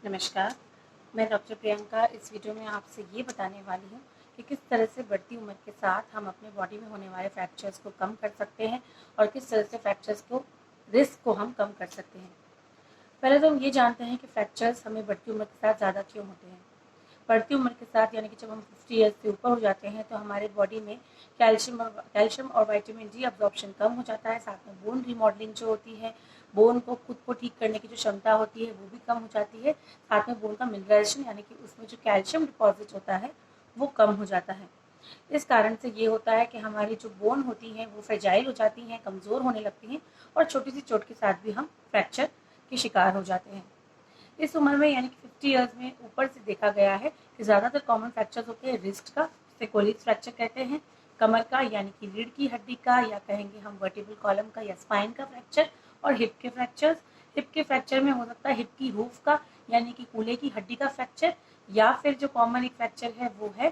नमस्कार, मैं डॉक्टर प्रियंका इस वीडियो में आपसे ये बताने वाली हूँ कि किस तरह से बढ़ती उम्र के साथ हम अपने बॉडी में होने वाले फ्रैक्चर्स को कम कर सकते हैं और किस तरह से फ्रैक्चर्स को रिस्क को हम कम कर सकते हैं। पहले तो हम ये जानते हैं कि फ्रैक्चर्स हमें बढ़ती उम्र के साथ ज़्यादा क्यों होते हैं। बढ़ती उम्र के साथ यानी कि जब हम 50 ईयर्स से ऊपर हो जाते हैं तो हमारे बॉडी में कैल्शियम और विटामिन डी अब्जॉर्प्शन कम हो जाता है। साथ में बोन रीमॉडलिंग जो होती है, बोन को खुद को ठीक करने की जो क्षमता होती है वो भी कम हो जाती है। साथ में बोन का मिनरलाइजेशन यानी कि उसमें जो कैल्शियम डिपॉजिट होता है वो कम हो जाता है। इस कारण से ये होता है कि हमारी जो बोन होती हैं वो फ्रेजाइल हो जाती हैं, कमज़ोर होने लगती हैं और छोटी सी चोट के साथ भी हम फ्रैक्चर के शिकार हो जाते हैं। इस उम्र में यानी कि 50 ईयर्स में ऊपर से देखा गया है कि ज़्यादातर कॉमन फ्रैक्चर्स होते हैं रिस्ट का, जिसे कोलिस फ्रैक्चर कहते हैं, कमर का यानी कि रीढ़ की हड्डी का, या कहेंगे हम वर्टिब्रल कॉलम का या स्पाइन का फ्रैक्चर, और हिप के फ्रैक्चर्स। हिप के फ्रैक्चर में हो सकता है हिप की रूफ का यानी कि कूल्हे की हड्डी का फ्रैक्चर, या फिर जो कॉमन एक फ्रैक्चर है वो है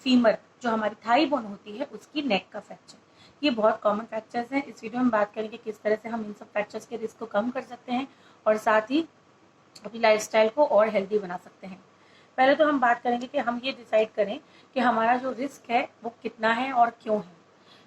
फीमर, जो हमारी थाई बोन होती है उसकी नेक का फ्रैक्चर। ये बहुत कॉमन फ्रैक्चर्स हैं। इस वीडियो में बात करेंगे किस तरह से हम इन सब फ्रैक्चर्स के रिस्क को कम कर सकते हैं और साथ ही अपनी लाइफस्टाइल को और हेल्दी बना सकते हैं। पहले तो हम बात करेंगे कि हम ये डिसाइड करें कि हमारा जो रिस्क है वो कितना है और क्यों है।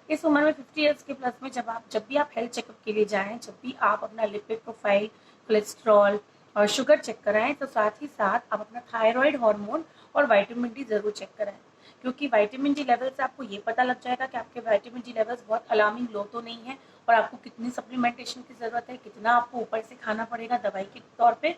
इस उम्र में 50 ईयर्स के प्लस में जब भी आप हेल्थ चेकअप के लिए जाएं, जब भी आप अपना लिपिड प्रोफाइल, कोलेस्ट्रॉल और शुगर चेक कराएं, तो साथ ही साथ आप अपना थायराइड हार्मोन और विटामिन डी ज़रूर चेक कराएं। क्योंकि विटामिन डी लेवल से आपको ये पता लग जाएगा कि आपके विटामिन डी लेवल्स बहुत अलार्मिंग लो तो नहीं है और आपको कितनी सप्लीमेंटेशन की ज़रूरत है, कितना आपको ऊपर से खाना पड़ेगा दवाई के तौर पे।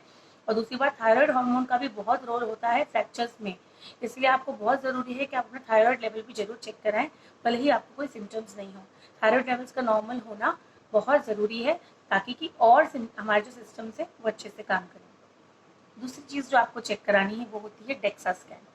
और दूसरी बात, थायराइड हार्मोन का भी बहुत रोल होता है फ्रैक्चर्स में, इसलिए आपको बहुत ज़रूरी है कि आप अपना थायराइड लेवल भी जरूर चेक कराएं, भले ही आपको कोई सिम्टम्स नहीं हो। थायराइड लेवल्स का नॉर्मल होना बहुत ज़रूरी है ताकि कि और हमारे जो सिस्टम से वो अच्छे से काम करें। दूसरी चीज़ जो आपको चेक करानी है वो होती है डेक्सा स्कैन।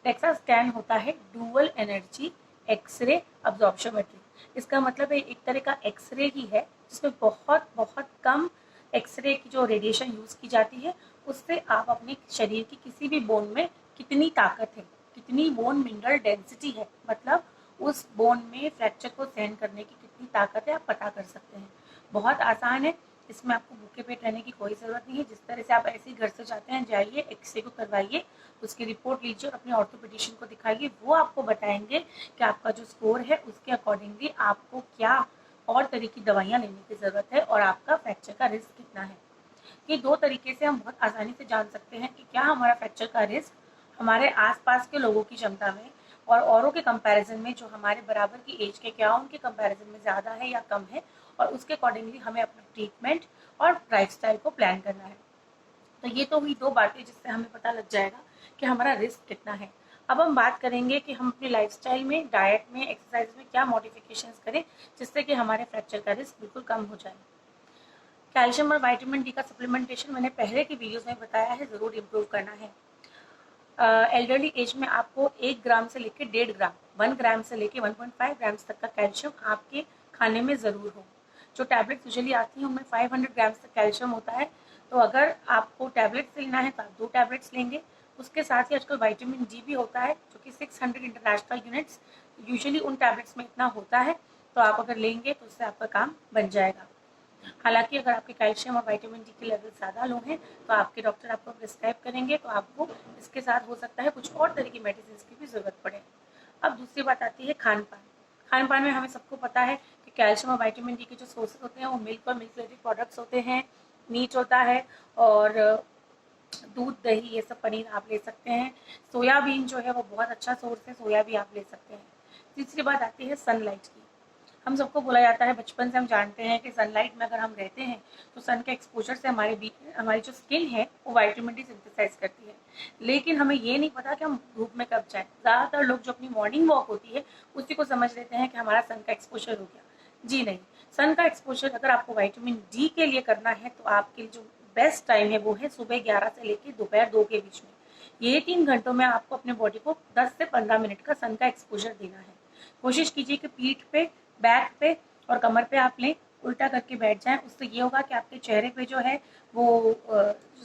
डेक्सा स्कैन होता है डुअल एनर्जी एक्सरे अब्जॉर्प्शोमेट्री। इसका मतलब है एक तरह का एक्सरे ही है जिसमें बहुत बहुत कम एक्सरे की जो रेडिएशन यूज़ की जाती है, उससे आप अपने शरीर की किसी भी बोन में कितनी ताकत है, कितनी बोन मिनरल डेंसिटी है, मतलब उस बोन में फ्रैक्चर को सहन करने की कितनी ताकत है, आप पता कर सकते हैं। बहुत आसान है, इसमें आपको भूखे पेट रहने की कोई ज़रूरत नहीं है। जिस तरह से आप ऐसे ही घर से जाते हैं, जाइए एक्सरे को करवाइए, उसकी रिपोर्ट लीजिए और अपने ऑर्थोपेडिशियन को दिखाइए, वो आपको बताएंगे कि आपका जो स्कोर है उसके अकॉर्डिंगली आपको क्या और तरह की दवाइयाँ लेने की ज़रूरत है और आपका फ्रैक्चर का रिस्क कितना है। ये दो तरीके से हम बहुत आसानी से जान सकते हैं कि क्या हमारा फ्रैक्चर का रिस्क हमारे आसपास के लोगों की क्षमता में और औरों के कंपैरिजन में, जो हमारे बराबर की एज के, क्या उनके कंपैरिजन में ज़्यादा है या कम है, और उसके अकॉर्डिंगली हमें अपना ट्रीटमेंट और लाइफस्टाइल को प्लान करना है। तो ये तो हुई दो बातें जिससे हमें पता लग जाएगा कि हमारा रिस्क कितना है। अब हम बात करेंगे कि हम अपनी लाइफस्टाइल में, डाइट में, एक्सरसाइज में क्या मॉडिफिकेशंस करें जिससे कि हमारे फ्रैक्चर का रिस्क बिल्कुल कम हो जाए। कैल्शियम और विटामिन डी का सप्लीमेंटेशन मैंने पहले की वीडियोस में बताया है, ज़रूर इम्प्रूव करना है। एल्डरली एज में आपको 1 ग्राम से लेकर 1.5 ग्राम, 1 ग्राम से लेकर 1.5 ग्राम्स तक का कैल्शियम आपके खाने में ज़रूर हो। जो टैबलेट्स यूजुअली आती हैं उनमें 500 ग्राम्स तक कैल्शियम होता है, तो अगर आपको टैबलेट्स लेना है तो आप 2 टैबलेट्स लेंगे। उसके साथ ही आजकल विटामिन डी भी होता है जो कि 600 इंटरनेशनल यूनिट्स, यूजुअली उन टैबलेट्स में इतना होता है, तो आप अगर लेंगे तो उससे आपका काम बन जाएगा। हालांकि अगर आपके कैल्शियम और विटामिन डी के लेवल ज़्यादा लो हैं तो आपके डॉक्टर आपको प्रिस्क्राइब करेंगे, तो आपको इसके साथ हो सकता है कुछ और तरह की मेडिसिन की भी ज़रूरत पड़े। अब दूसरी बात आती है खान पान। खान पान में हमें सबको पता है कि कैल्शियम और विटामिन डी के जो सोर्सेज होते हैं वो मिल्क और मिल्क रिलेटेड प्रोडक्ट्स होते हैं, मीट होता है और दूध, दही, ये सब, पनीर आप ले सकते हैं। सोयाबीन जो है वो बहुत अच्छा सोर्स है, सोया भी आप ले सकते हैं। तीसरी बात आती है सनलाइट की। हम सबको बोला जाता है, बचपन से हम जानते हैं कि सनलाइट में अगर हम रहते हैं तो सन के एक्सपोजर से हमारी जो स्किन है वो विटामिन डी सिंथेसाइज करती है। लेकिन हमें ये नहीं पता कि हम धूप में कब जाएं। ज़्यादातर लोग जो अपनी मॉर्निंग वॉक होती है उसी को समझ लेते हैं कि हमारा सन का एक्सपोजर हो गया। जी नहीं, सन का एक्सपोजर अगर आपको विटामिन डी के लिए करना है तो आपके लिए जो बेस्ट टाइम है वो है सुबह 11 से लेकर दोपहर 2 के बीच में। ये 3 घंटों में आपको अपने बॉडी को 10 से 15 मिनट का सन का एक्सपोजर देना है। कोशिश कीजिए कि पीठ पे, बैक पे और कमर पे आप लें, उल्टा करके बैठ जाएं। उससे ये होगा कि आपके चेहरे पे जो है वो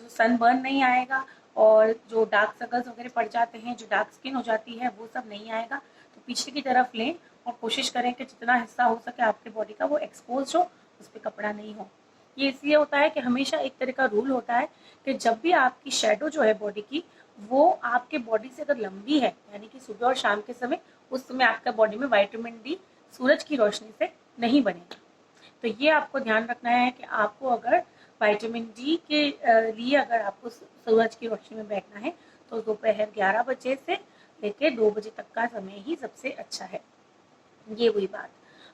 सनबर्न नहीं आएगा और जो डार्क सर्कल्स वगैरह पड़ जाते हैं, जो डार्क स्किन हो जाती है, वो सब नहीं आएगा। तो पीछे की तरफ लें और कोशिश करें कि जितना हिस्सा हो सके आपके बॉडी का वो एक्सपोज हो, उस पर कपड़ा नहीं हो। ये इसलिए होता है कि हमेशा एक तरह का रूल होता है कि जब भी आपकी शेडो जो है बॉडी की, वो आपके बॉडी से अगर लंबी है, यानी कि सुबह और शाम के समय, उस समय आपका बॉडी में विटामिन डी सूरज की रोशनी से नहीं बनेगा। तो ये आपको ध्यान रखना है कि आपको अगर विटामिन डी के लिए अगर आपको सूरज की रोशनी में बैठना है तो दोपहर 11 बजे से लेकर 2 बजे तक का समय ही सबसे अच्छा है। ये हुई बात।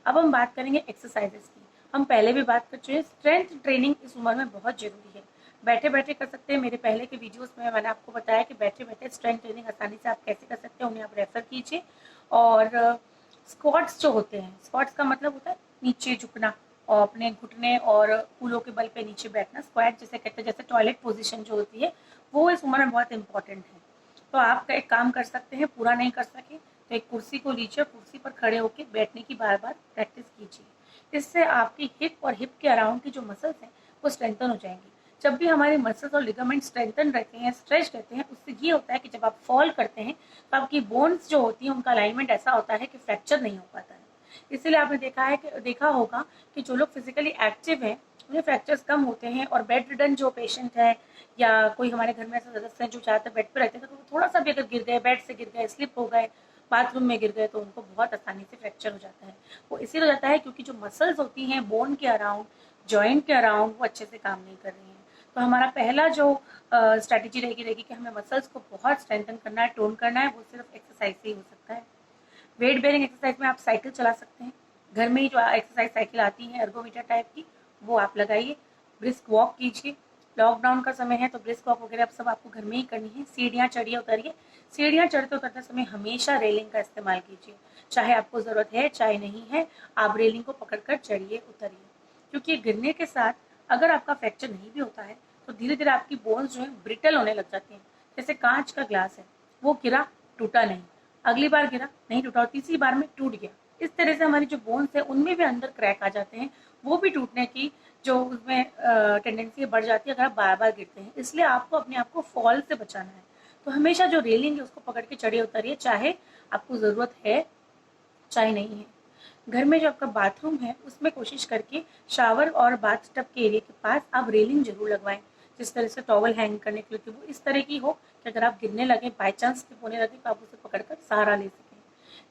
अब हम बात करेंगे एक्सरसाइजेस की। हम पहले भी बात कर चुके हैं, स्ट्रेंथ ट्रेनिंग इस उम्र में बहुत जरूरी है। बैठे बैठे कर सकते हैं। मेरे पहले के वीडियोस में मैंने आपको बताया कि बैठे बैठे स्ट्रेंथ ट्रेनिंग आसानी से आप कैसे कर सकते हैं, उन्हें आप रेफर कीजिए। और स्क्वाट्स जो होते हैं, स्क्वाट्स का मतलब होता है नीचे झुकना और अपने घुटने और कूलों के बल पे नीचे बैठना, स्क्वाट जैसे कहते हैं, जैसे टॉयलेट पोजीशन जो होती है, वो इस उम्र में बहुत इंपॉर्टेंट है। तो आप एक काम कर सकते हैं, पूरा नहीं कर सके तो एक कुर्सी को लीजिए, कुर्सी पर खड़े होकर बैठने की बार बार प्रैक्टिस कीजिए। इससे आपकी हिप और हिप के अराउंड की जो मसल्स हैं वो स्ट्रेंथन हो जाएंगी। जब भी हमारे मसल्स और लिगामेंट स्ट्रेंथन रहते हैं, स्ट्रेच रहते हैं, उससे ये होता है कि जब आप फॉल करते हैं तो आपकी बोन्स जो होती हैं उनका अलाइनमेंट ऐसा होता है कि फ्रैक्चर नहीं हो पाता है। इसलिए आपने देखा होगा कि जो लोग फिजिकली एक्टिव हैं उन्हें फ्रैक्चर्स कम होते हैं, और बेड रिडन जो पेशेंट है या कोई हमारे घर में ऐसे सदस्य हैं जो ज़्यादातर बेड पर रहते हैं, तो थोड़ा सा भी अगर गिर गए, बेड से गिर गए, स्लिप हो गए, बाथरूम में गिर गए, तो उनको बहुत आसानी से फ्रैक्चर हो जाता है। वो इसीलिए हो जाता है क्योंकि जो मसल्स होती हैं बोन के अराउंड, जॉइंट के अराउंड, वो अच्छे से काम नहीं कर रही हैं। तो हमारा पहला जो स्ट्रैटेजी रहेगी कि हमें मसल्स को बहुत स्ट्रेंथन करना है, टोन करना है, वो सिर्फ एक्सरसाइज से ही हो सकता है। वेट बेयरिंग एक्सरसाइज में आप साइकिल चला सकते हैं। घर में ही जो एक्सरसाइज साइकिल आती है एर्गोमीटर टाइप की, वो आप लगाइए। ब्रिस्क वॉक कीजिए। लॉकडाउन का समय है तो ब्रिस्क वॉक वगैरह अब सब आपको घर में ही करनी है। सीढ़ियाँ चढ़िए उतरिए। सीढ़ियाँ चढ़ते उतरते समय हमेशा रेलिंग का इस्तेमाल कीजिए, चाहे आपको ज़रूरत है चाहे नहीं है, आप रेलिंग को पकड़कर चढ़िए उतरिए। क्योंकि गिरने के साथ अगर आपका फ्रैक्चर नहीं भी होता है तो धीरे धीरे आपकी बोन्स जो है ब्रिटल होने लग जाती हैं। जैसे कांच का ग्लास है, वो गिरा, टूटा नहीं, अगली बार गिरा, नहीं टूटा, और तीसरी बार में टूट गया। इस तरह से हमारी जो बोन्स है उनमें भी अंदर क्रैक आ जाते हैं, वो भी टूटने की जो उसमें टेंडेंसी बढ़ जाती है अगर आप बार बार गिरते हैं। इसलिए आपको अपने आप को फॉल से बचाना है। तो हमेशा जो रेलिंग है उसको पकड़ के चढ़िए उतरिए, चाहे आपको ज़रूरत है चाहे नहीं है। घर में जो आपका बाथरूम है उसमें कोशिश करके शावर और बाथ टब के एरिया के पास आप रेलिंग जरूर लगवाएं, जिस तरह से टॉवल हैंग करने के लिए वो इस तरह की हो कि अगर आप गिरने लगे, बाई चांस स्लिप होने लगे, तो आप उसे पकड़कर सहारा ले सकें।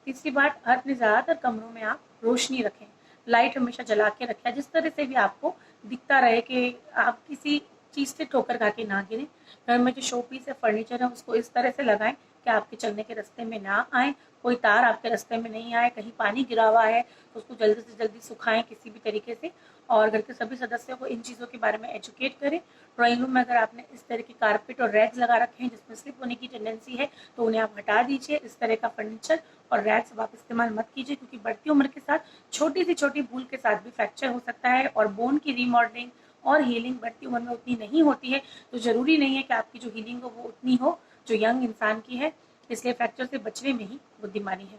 तीसरी बात, अपने ज़्यादातर कमरों में आप रोशनी रखें, लाइट हमेशा जला के रखें, जिस तरह से भी आपको दिखता रहे कि आप किसी चीज़ से ठोकर खा के ना गिरें। घर में जो शो पीस है, फर्नीचर है, उसको इस तरह से लगाएं कि आपके चलने के रास्ते में ना आए, कोई तार आपके रास्ते में नहीं आए, कहीं पानी गिरा हुआ है तो उसको जल्दी से जल्दी सुखाएं किसी भी तरीके से, और घर के सभी सदस्यों को इन चीज़ों के बारे में एजुकेट करें। ड्राइंग रूम में अगर आपने इस तरह की कारपेट और रैक्स लगा रखे हैं जिसमें स्लिप होने की टेंडेंसी है तो उन्हें आप हटा दीजिए। इस तरह का फर्नीचर और रैक्स आप इस्तेमाल मत कीजिए, क्योंकि बढ़ती उम्र के साथ छोटी से छोटी भूल के साथ भी फ्रैक्चर हो सकता है, और बोन की रीमॉडलिंग और हीलिंग बढ़ती उम्र में उतनी नहीं होती है। तो ज़रूरी नहीं है कि आपकी जो हीलिंग हो वो उतनी हो जो यंग इंसान की है। इसलिए फ्रैक्चर से बचने में ही बुद्धिमानी है।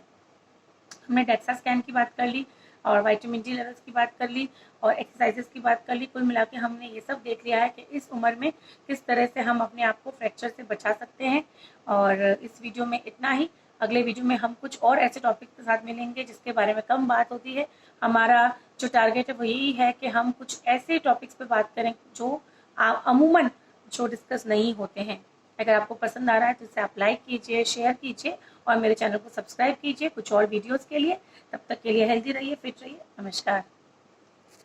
हमने डेक्सा स्कैन की बात कर ली और विटामिन डी लेवल्स की बात कर ली और एक्सरसाइजेस की बात कर ली। कुल मिला के हमने ये सब देख लिया है कि इस उम्र में किस तरह से हम अपने आप को फ्रैक्चर से बचा सकते हैं। और इस वीडियो में इतना ही। अगले वीडियो में हम कुछ और ऐसे टॉपिक के साथ मिलेंगे जिसके बारे में कम बात होती है। हमारा जो टारगेट है वो यही है कि हम कुछ ऐसे टॉपिक्स पे बात करें जो अमूमन जो डिस्कस नहीं होते हैं। अगर आपको पसंद आ रहा है तो इसे आप लाइक कीजिए, शेयर कीजिए और मेरे चैनल को सब्सक्राइब कीजिए कुछ और वीडियोस के लिए। तब तक के लिए हेल्दी रहिए, फिट रहिए। नमस्कार।